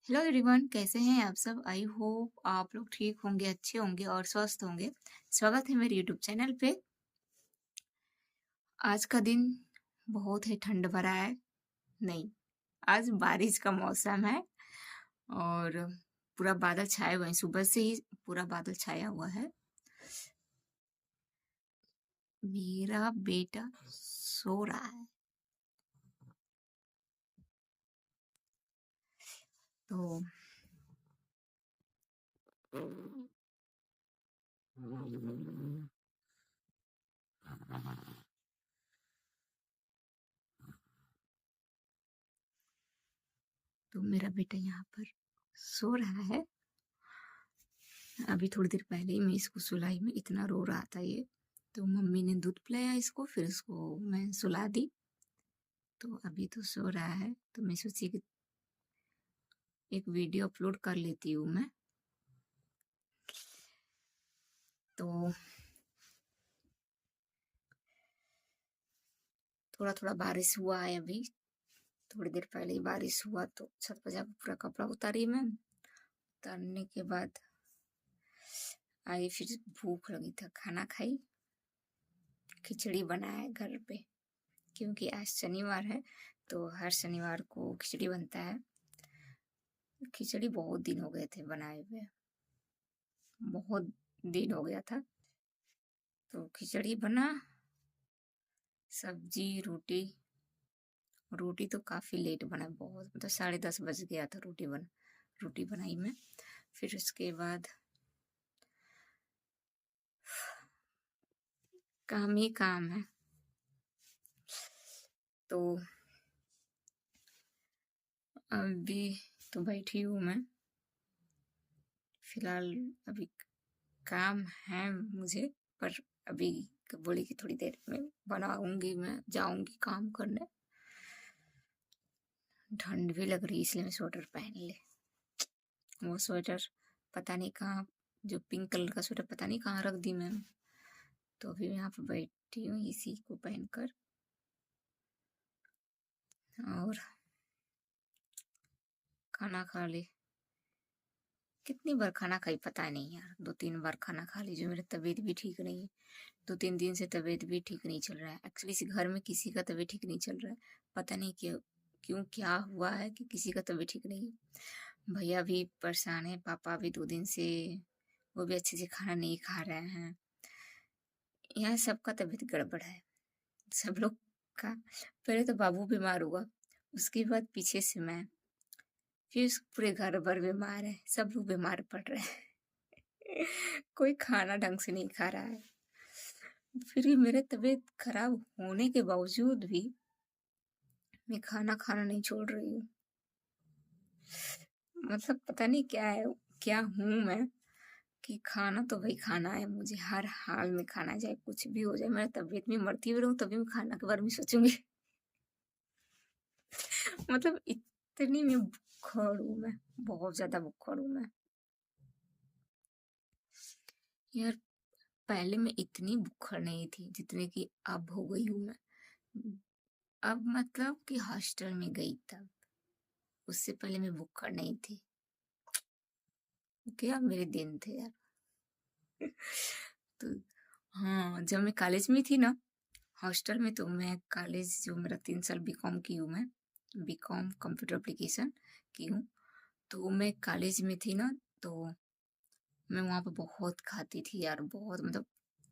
Hello everyone, कैसे हैं आप सब। आई होप आप लोग ठीक होंगे, अच्छे होंगे और स्वस्थ होंगे। स्वागत है मेरे यूट्यूब चैनल पे। आज का दिन बहुत ही ठंड भरा है। नहीं, आज बारिश का मौसम है और पूरा बादल छाए हुए हैं। सुबह से ही पूरा बादल छाया हुआ है। मेरा बेटा सो रहा है तो मेरा बेटा यहाँ पर सो रहा है। अभी थोड़ी देर पहले ही मैं इसको सुलाई में, इतना रो रहा था ये। तो मम्मी ने दूध पिलाया इसको, फिर इसको मैं सुला दी। तो अभी तो सो रहा है, तो मैं सोची कि एक वीडियो अपलोड कर लेती हूँ मैं। तो थोड़ा थोड़ा बारिश हुआ है अभी, थोड़ी देर पहले ही बारिश हुआ। तो छत पर जाकर पूरा कपड़ा उतारी मैं। उतारने के बाद आई, फिर भूख लगी था, खाना खाई। खिचड़ी बनाया घर पे, क्योंकि आज शनिवार है तो हर शनिवार को खिचड़ी बनता है। खिचड़ी बहुत दिन हो गए थे बनाए हुए, बहुत दिन हो गया था। तो खिचड़ी बना, सब्जी, रोटी। रोटी तो काफ़ी लेट बना, बहुत मतलब 10:30 बज गया था रोटी बनाई मैं। फिर उसके बाद काम ही काम है। तो अभी तो बैठी हूँ मैं फिलहाल। अभी काम है मुझे, पर अभी बोली कि थोड़ी देर में बनाऊंगी, मैं जाऊंगी काम करने। ठंड भी लग रही है इसलिए मैं स्वेटर पहन ले। वो स्वेटर पता नहीं कहाँ, जो पिंक कलर का स्वेटर पता नहीं कहाँ रख दी मैं। तो अभी मैं यहाँ पर बैठी हूँ इसी को पहनकर। और खाना खा ली। कितनी बार खाना खाई पता नहीं यार, 2-3 बार खाना खा ली। जो मेरी तबीयत भी ठीक नहीं है, 2-3 दिन से तबीयत भी ठीक नहीं चल रहा है। एक्चुअली इस घर में किसी का तबीयत ठीक नहीं चल रहा है। पता नहीं क्यों क्यों क्या हुआ है कि किसी का तबीयत ठीक नहीं है। भैया भी परेशान है, पापा भी 2 दिन से, वो भी अच्छे से खाना नहीं खा रहे हैं। यहाँ सबका तबीयत गड़बड़ है, सब लोग का। पहले तो बाबू बीमार हुआ, उसके बाद पीछे से मैं, फिर पूरे घर भर बीमार है, सब लोग बीमार पड़ रहे हैं। कोई खाना ढंग से नहीं खा रहा है। फिर भी मेरे तबीयत खराब होने के बावजूद भी मैं खाना खाना नहीं छोड़ रही हूँ। मतलब पता नहीं क्या है, क्या हूँ मैं, कि खाना तो भाई खाना है मुझे, हर हाल में खाना, चाहे कुछ भी हो जाए। मेरा तबीयत में मरती भी रहूँ तभी मैं खाना के बारे में सोचूंगी। मतलब इतनी मैं भुक्खड़ हूँ मैं, बहुत ज्यादा भुक्खड़ हूँ मैं यार। पहले मैं इतनी भुक्खड़ नहीं थी जितने की अब हो गई हूँ मैं। अब मतलब कि हॉस्टल में गई तब, उससे पहले मैं भुक्खड़ नहीं थी। क्या मेरे दिन थे यार। तो हाँ, जब मैं कॉलेज में थी ना, हॉस्टल में, तो मैं कॉलेज जो मेरा 3 साल बीकॉम की हूँ मैं, बीकॉम कंप्यूटर एप्लीकेशन की हूँ। तो मैं कॉलेज में थी ना, तो मैं वहाँ पे बहुत खाती थी यार, बहुत मतलब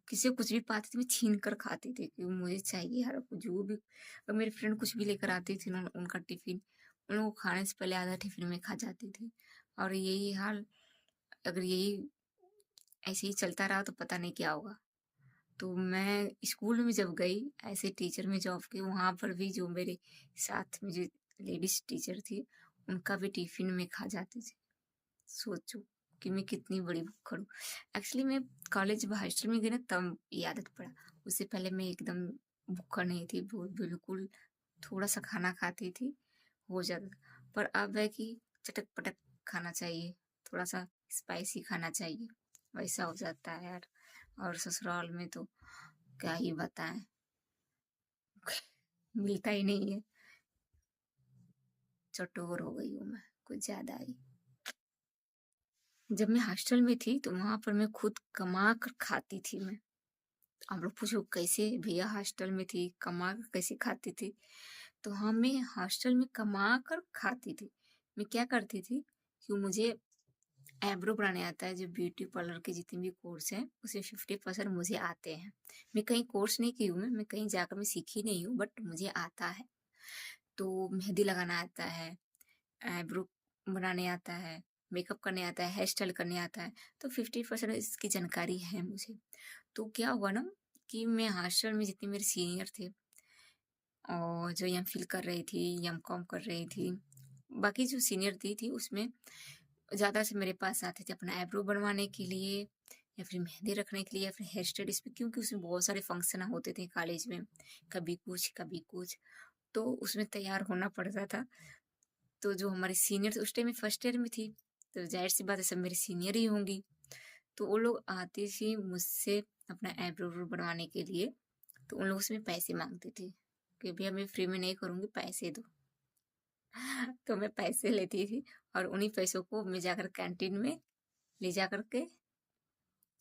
किसी को कुछ भी पाती थी मैं छीन कर खाती थी, क्योंकि मुझे चाहिए यार जो भी। अगर मेरी फ्रेंड कुछ भी लेकर आती थी ना, उनका टिफिन, उन लोगों को खाने से पहले आधा टिफिन में खा जाती थी। और यही हाल, अगर यही ऐसे ही चलता रहा तो पता नहीं क्या होगा। तो मैं स्कूल में जब गई ऐसे टीचर में जॉब की, वहाँ पर भी जो मेरे साथ में जो लेडीज टीचर थी, उनका भी टिफिन में खा जाती थी। सोचो कि मैं कितनी बड़ी भुक्खड़ हूँ। एक्चुअली मैं कॉलेज हॉस्टल में गई ना, तब ये आदत पड़ा। उससे पहले मैं एकदम भुक्खड़ नहीं थी, बिल्कुल थोड़ा सा खाना खाती थी, हो जाता था। पर अब है कि चटक पटक खाना चाहिए, थोड़ा सा स्पाइसी खाना चाहिए, वैसा हो जाता है यार। और ससुराल में तो क्या ही बताएं, मिलता ही नहीं है। चटोर हो गई हूँ मैं, कुछ ज़्यादा ही। जब मैं हॉस्टल में थी तो वहाँ पर मैं खुद कमा कर खाती थी मैं। आप लोग पूछो कैसे भैया हॉस्टल में थी, कमा कर कैसे खाती थी? तो हाँ, मैं हॉस्टल में कमा कर खाती थी। मैं क्या करती थी कि मुझे आईब्रो बनाने आता है, जो ब्यूटी पार्लर के जितने भी कोर्स हैं उसमें 50% मुझे आते हैं। मैं कहीं कोर्स नहीं की हूँ, मैं कहीं जाकर मैं सीखी नहीं हूँ, बट मुझे आता है। तो मेहंदी लगाना आता है, आईब्रो बनाने आता है, मेकअप करने आता है, हेयर स्टाइल करने आता है। तो 50% इसकी जानकारी है मुझे। तो क्या हुआ ना कि मैं हॉस्टल में जितने मेरे सीनियर थे और जो एमफिल कर रही थी, एमकॉम कर रही थी, बाकी जो सीनियर थी उसमें ज़्यादा से मेरे पास आते थे अपना आईब्रो बनवाने के लिए या फिर मेहंदी रखने के लिए या फिर हेयर स्टाइल इसमें, क्योंकि उसमें बहुत सारे फंक्शन होते थे कॉलेज में, कभी कुछ कभी कुछ। तो उसमें तैयार होना पड़ता था। तो जो हमारे सीनियर थे उस टाइम में फर्स्ट ईयर में थी, तो जाहिर सी बात है सब मेरे सीनियर ही होंगी। तो वो लोग आती थी मुझसे अपना आईब्रो बनवाने के लिए। तो उन लोगों से मैं पैसे मांगती थी कि भैया मैं फ्री में नहीं करूँगी, पैसे दो। तो मैं पैसे लेती थी और उन्हीं पैसों को मैं जाकर कैंटीन में ले जा करके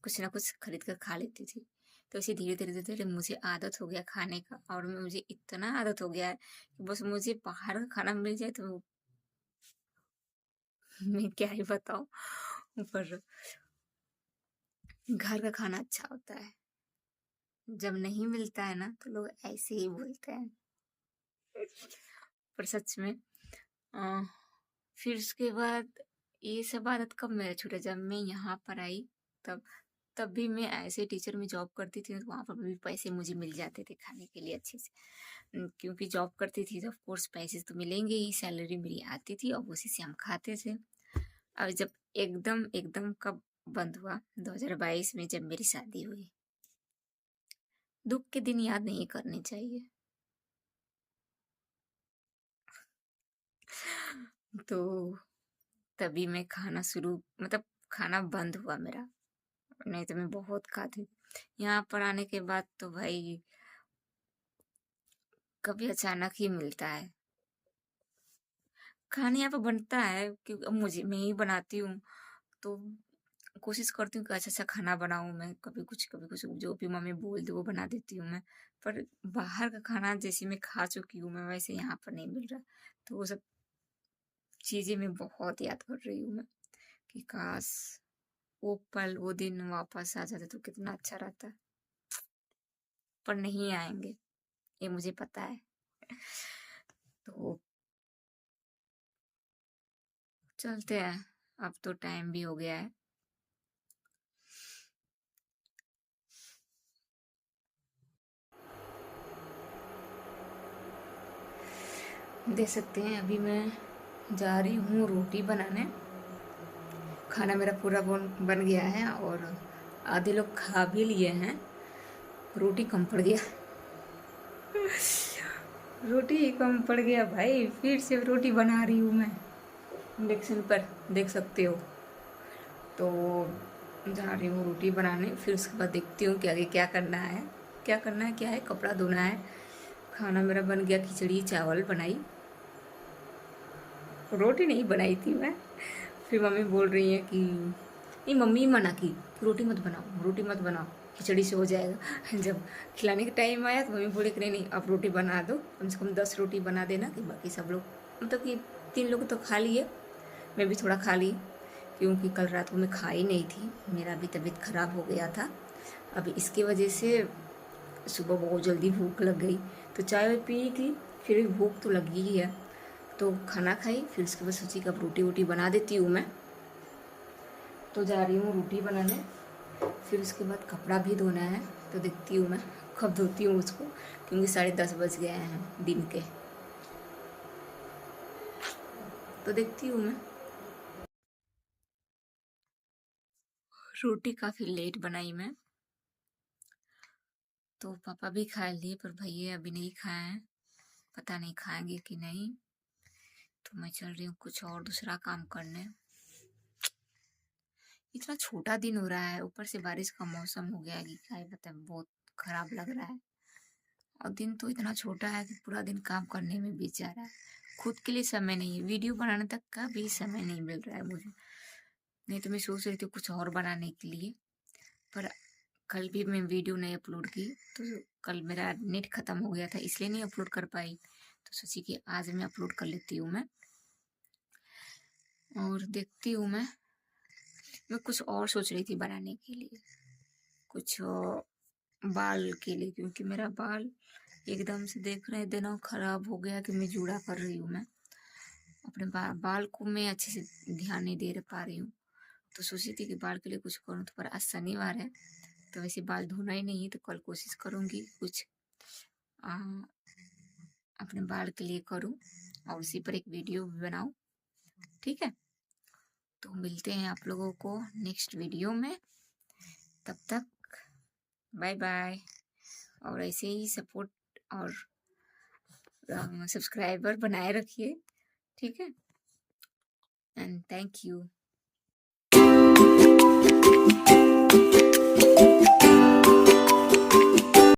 कुछ ना कुछ खरीद कर खा लेती थी। तो इसे धीरे धीरे धीरे धीरे मुझे आदत हो गया खाने का, और मुझे इतना आदत हो गया है कि बस मुझे बाहर का खाना मिल जाए तो मैं क्या ही बताऊं। पर घर का खाना अच्छा होता है, जब नहीं मिलता है ना तो लोग ऐसे ही बोलते हैं। पर सच में अ, फिर उसके बाद ये सब आदत कब मेरा छूटा, जब मैं यहाँ पर आई तब। तब भी मैं ऐसे टीचर में जॉब करती थी तो वहाँ पर भी पैसे मुझे मिल जाते थे खाने के लिए अच्छे से। क्योंकि जॉब करती थी तो ऑफ कोर्स पैसे तो मिलेंगे ही, सैलरी मेरी आती थी और उसी से हम खाते थे। अब जब एकदम एकदम कब बंद हुआ, 2022 में जब मेरी शादी हुई। दुख के दिन याद नहीं करने चाहिए। तो तभी मैं खाना शुरू, मतलब खाना बंद हुआ मेरा, नहीं तो मैं बहुत खाती। यहाँ पर आने के बाद तो भाई कभी अचानक ही मिलता है। खाना यहाँ पर बनता है क्योंकि अब मुझे मैं ही बनाती हूँ, तो कोशिश करती हूँ कि अच्छा अच्छा खाना बनाऊँ मैं। कभी कुछ जो भी मम्मी बोल दे वो बना देती हूँ मैं। पर बाहर का खाना जैसे मैं खा चुकी हूँ मैं, वैसे यहाँ पर नहीं मिल रहा। तो वो सब चीज़ें मैं बहुत याद कर रही हूँ मैं, कि काश वो पल वो दिन वापस आ जाते तो कितना अच्छा रहता। पर नहीं आएंगे, ये मुझे पता है। तो चलते हैं, अब तो टाइम भी हो गया है। दे सकते हैं। अभी मैं जा रही हूँ रोटी बनाने। खाना मेरा पूरा बन गया है और आधे लोग खा भी लिए हैं। रोटी कम पड़ गया। रोटी ही कम पड़ गया भाई, फिर से रोटी बना रही हूँ मैं इंडक्शन पर, देख सकते हो। तो जा रही हूँ रोटी बनाने, फिर उसके बाद देखती हूँ कि आगे क्या करना है। क्या करना है, क्या है, कपड़ा धोना है। खाना मेरा बन गया, खिचड़ी चावल बनाई, रोटी नहीं बनाई थी मैं। फिर मम्मी बोल रही है कि नहीं, मम्मी मना की रोटी मत बनाओ, रोटी मत बनाओ, खिचड़ी से हो जाएगा। जब खिलाने का टाइम आया तो मम्मी बोले कि नहीं नहीं अब रोटी बना दो, कम से कम 10 रोटी बना देना कि बाकी सब लोग, मतलब कि 3 लोग तो खा लिए, मैं भी थोड़ा खा ली, क्योंकि कल रात को मैं खाई नहीं थी, मेरा भी तबीयत खराब हो गया था। अब इसकी वजह से सुबह बहुत जल्दी भूख लग गई, तो चाय वाय पी थी, फिर भी भूख तो लगी ही है। तो खाना खाई, फिर उसके बाद सोची कि अब रोटी वोटी बना देती हूँ मैं। तो जा रही हूँ रोटी बनाने, फिर उसके बाद कपड़ा भी धोना है। तो देखती हूँ मैं कब धोती हूँ उसको, क्योंकि 10:30 बज गए हैं दिन के। तो देखती हूँ मैं। रोटी काफ़ी लेट बनाई मैं, तो पापा भी खा लिए पर भैया अभी नहीं खाए हैं, पता नहीं खाएंगे कि नहीं। तो मैं चल रही हूँ कुछ और दूसरा काम करने। इतना छोटा दिन हो रहा है, ऊपर से बारिश का मौसम हो गया है कि क्या ही बताएं, बहुत खराब लग रहा है। और दिन तो इतना छोटा है कि पूरा दिन काम करने में बीत जा रहा है। खुद के लिए समय नहीं है, वीडियो बनाने तक का भी समय नहीं मिल रहा है मुझे। नहीं तो मैं सोच रही थी कुछ और बनाने के लिए, पर कल भी मैं वीडियो नहीं अपलोड की, तो कल मेरा नेट ख़त्म हो गया था इसलिए नहीं अपलोड कर पाई। तो सोची कि आज मैं अपलोड कर लेती हूँ मैं, और देखती हूँ मैं कुछ और सोच रही थी बनाने के लिए, कुछ बाल के लिए, क्योंकि मेरा बाल एकदम से देख रहे दिनों खराब हो गया कि मैं जूड़ा कर रही हूँ। मैं अपने बाल को मैं अच्छे से ध्यान नहीं दे पा रही हूँ, तो सोची थी कि बाल के लिए कुछ करूँ। तो पर आज शनिवार है तो वैसे बाल धोना ही नहीं है, तो कल कोशिश करूँगी कुछ आ, अपने बाल के लिए करूँ और उसी पर एक वीडियो भी बनाऊँ। ठीक है, तो मिलते हैं आप लोगों को नेक्स्ट वीडियो में। तब तक बाय बाय, और ऐसे ही सपोर्ट और सब्सक्राइबर बनाए रखिए। ठीक है, एंड थैंक यू।